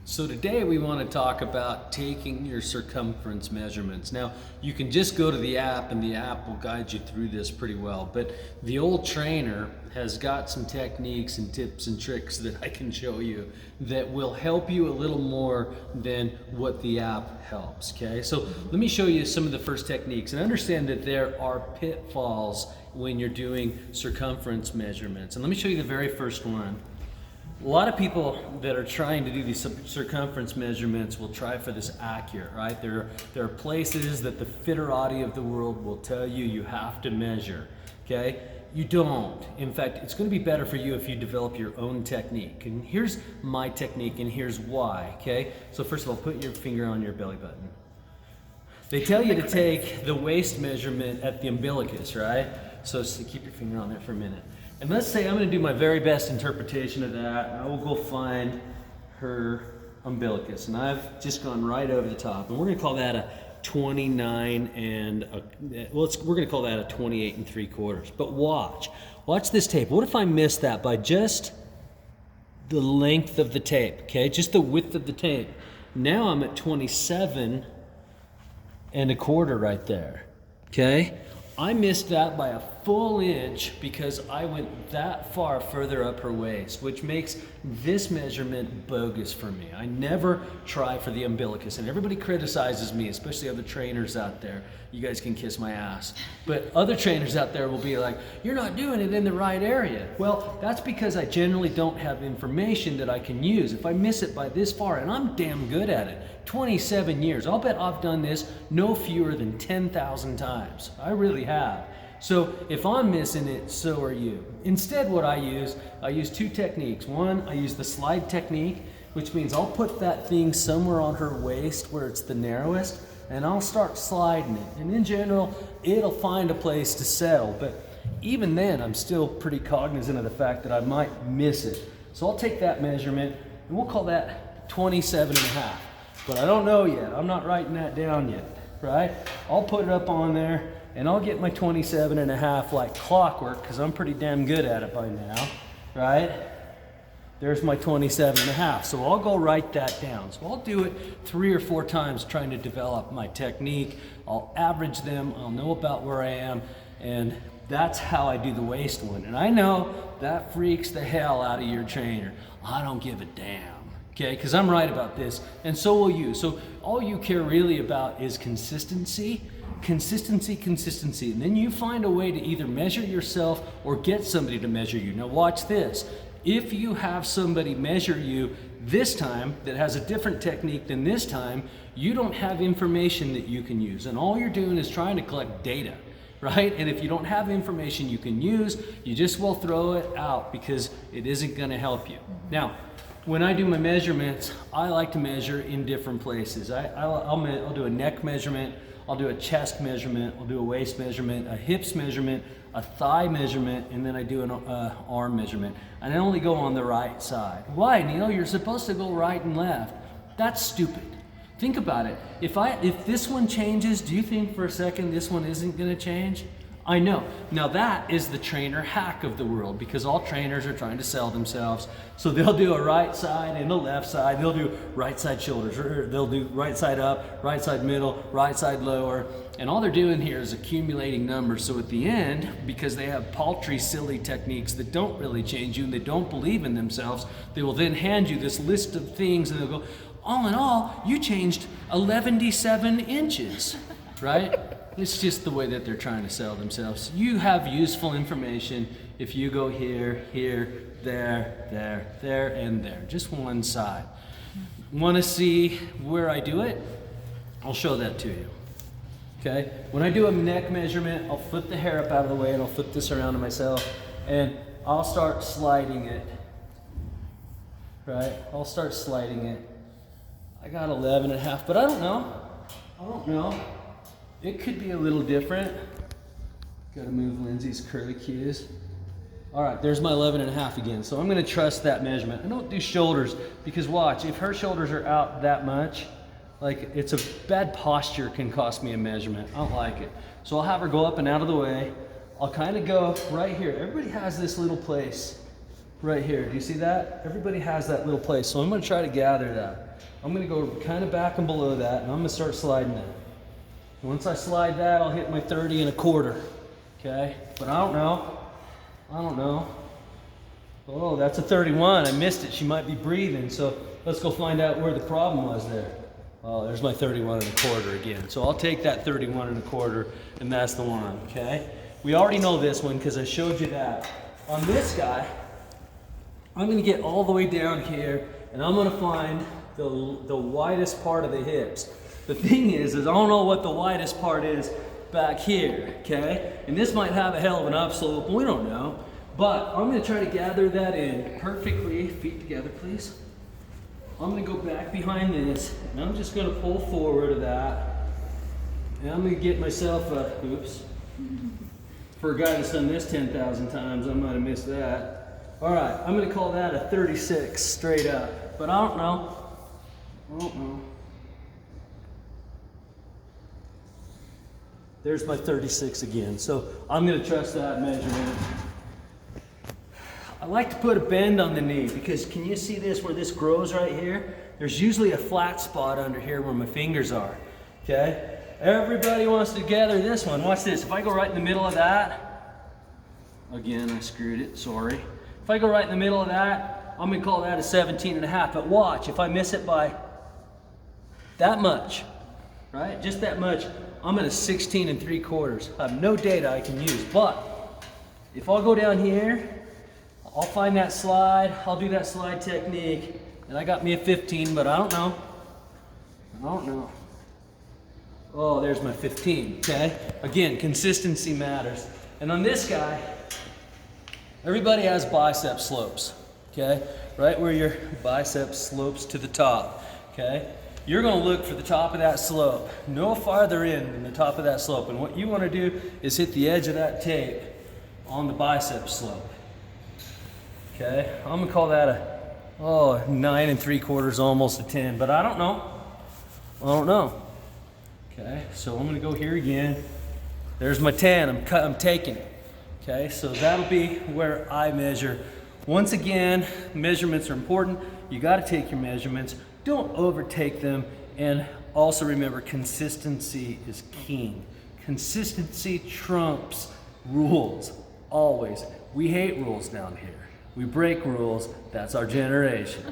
So today we want to talk about taking your circumference measurements. Now, you can just go to the app and the app will guide you through this pretty well, but the old trainer has got some techniques and tips and tricks that I can show you that will help you a little more than what the app helps, okay? So let me show you some of the first techniques, and understand that there are pitfalls when you're doing circumference measurements. And let me show you the very first one. A lot of people that are trying to do these circumference measurements will try for this accurate, right? There are places that the fitterati of the world will tell you you have to measure, okay? You don't. In fact, it's going to be better for you if you develop your own technique. And here's my technique, and here's why, okay? So first of all, put your finger on your belly button. They tell you to take the waist measurement at the umbilicus, right? So keep your finger on there for a minute. And let's say I'm going to do my very best interpretation of that, and I will go find her umbilicus. And I've just gone right over the top. And we're going to call that a 29 and, we're going to call that a 28 3/4. But watch this tape. What if I miss that by just the length of the tape, okay? Just the width of the tape. Now I'm at 27 1/4 right there, okay? I missed that by a full inch because I went that far further up her waist, which makes this measurement bogus for me. I never try for the umbilicus, and everybody criticizes me, especially other trainers out there. You guys can kiss my ass. But other trainers out there will be like, you're not doing it in the right area. Well, that's because I generally don't have information that I can use. If I miss it by this far, and I'm damn good at it, 27 years, I'll bet I've done this no fewer than 10,000 times. I really have. So if I'm missing it, so are you. Instead, what I use two techniques. One, I use the slide technique, which means I'll put that thing somewhere on her waist where it's the narrowest, and I'll start sliding it. And in general, it'll find a place to settle. But even then, I'm still pretty cognizant of the fact that I might miss it. So I'll take that measurement, and we'll call that 27 1/2. But I don't know yet. I'm not writing that down yet, right? I'll put it up on there, and I'll get my 27 1/2 like clockwork, because I'm pretty damn good at it by now, right? There's my 27 1/2. So I'll go write that down. So I'll do it 3 or 4 times trying to develop my technique. I'll average them. I'll know about where I am. And that's how I do the waist one. And I know that freaks the hell out of your trainer. I don't give a damn. Okay, because I'm right about this, and so will you. So all you care really about is consistency, consistency, and then you find a way to either measure yourself or get somebody to measure you. Now watch this. If you have somebody measure you this time that has a different technique than this time, you don't have information that you can use, and all you're doing is trying to collect data, right? And if you don't have information you can use, you just will throw it out because it isn't going to help you. Now, when I do my measurements, I like to measure in different places. I'll do a neck measurement, I'll do a chest measurement, I'll do a waist measurement, a hips measurement, a thigh measurement, and then I do an arm measurement. And I only go on the right side. Why, Neil? You're supposed to go right and left. That's stupid. Think about it. If this one changes, do you think for a second this one isn't going to change? I know. Now that is the trainer hack of the world, because all trainers are trying to sell themselves. So they'll do a right side and a left side. They'll do right side shoulders, or they'll do right side up, right side middle, right side lower. And all they're doing here is accumulating numbers. So at the end, because they have paltry, silly techniques that don't really change you and they don't believe in themselves, they will then hand you this list of things and they'll go, all in all, you changed 11 inches, right? It's just the way that they're trying to sell themselves. You have useful information if you go here, here, there, and there. Just one side. Want to see where I do it? I'll show that to you. Okay? When I do a neck measurement, I'll flip the hair up out of the way and I'll flip this around to myself and I'll start sliding it. Right? I'll start sliding it. I got 11 1/2, but I don't know. It could be a little different. Gotta move Lindsay's curly cues. All right, there's my 11 1/2 again. So I'm gonna trust that measurement. I don't do shoulders because watch, if her shoulders are out that much, like it's a bad posture can cost me a measurement. I don't like it. So I'll have her go up and out of the way. I'll kind of go right here. Everybody has this little place right here. Do you see that? Everybody has that little place. So I'm gonna try to gather that. I'm gonna go kind of back and below that, and I'm gonna start sliding that. Once I slide that, I'll hit my 30 1/4, okay? But I don't know. Oh, that's a 31, I missed it. She might be breathing, so let's go find out where the problem was there. Oh, there's my 31 1/4 again. So I'll take that 31 1/4, and that's the one, okay? We already know this one because I showed you that. On this guy, I'm gonna get all the way down here, and I'm gonna find the widest part of the hips. The thing is I don't know what the widest part is back here, okay? And this might have a hell of an upslope, we don't know. But I'm gonna try to gather that in perfectly. Feet together, please. I'm gonna go back behind this, and I'm just gonna pull forward of that. And I'm gonna get myself a, oops. For a guy that's done this 10,000 times, I might have missed that. All right, I'm gonna call that a 36 straight up, but I don't know. There's my 36 again, so I'm gonna trust that measurement. I like to put a bend on the knee because can you see this where this grows right here? There's usually a flat spot under here where my fingers are, okay? Everybody wants to gather this one. Watch this, if I go right in the middle of that, again, I screwed it, sorry. If I go right in the middle of that, I'm gonna call that a 17 1/2, but watch, if I miss it by that much, right? Just that much, I'm at a 16 3/4. I have no data I can use, but if I'll go down here, I'll find that slide, I'll do that slide technique, and I got me a 15, but I don't know. Oh, there's my 15, okay? Again, consistency matters. And on this guy, everybody has bicep slopes, okay? Right where your bicep slopes to the top, okay? You're gonna look for the top of that slope, no farther in than the top of that slope. And what you wanna do is hit the edge of that tape on the bicep slope. Okay, I'm gonna call that a 9 3/4, almost a 10, but I don't know. Okay, so I'm gonna go here again. There's my 10. I'm taking it. Okay, so that'll be where I measure. Once again, measurements are important. You got to take your measurements. Don't overtake them, and also remember, consistency is king. Consistency trumps rules always. We hate rules down here. We break rules, that's our generation.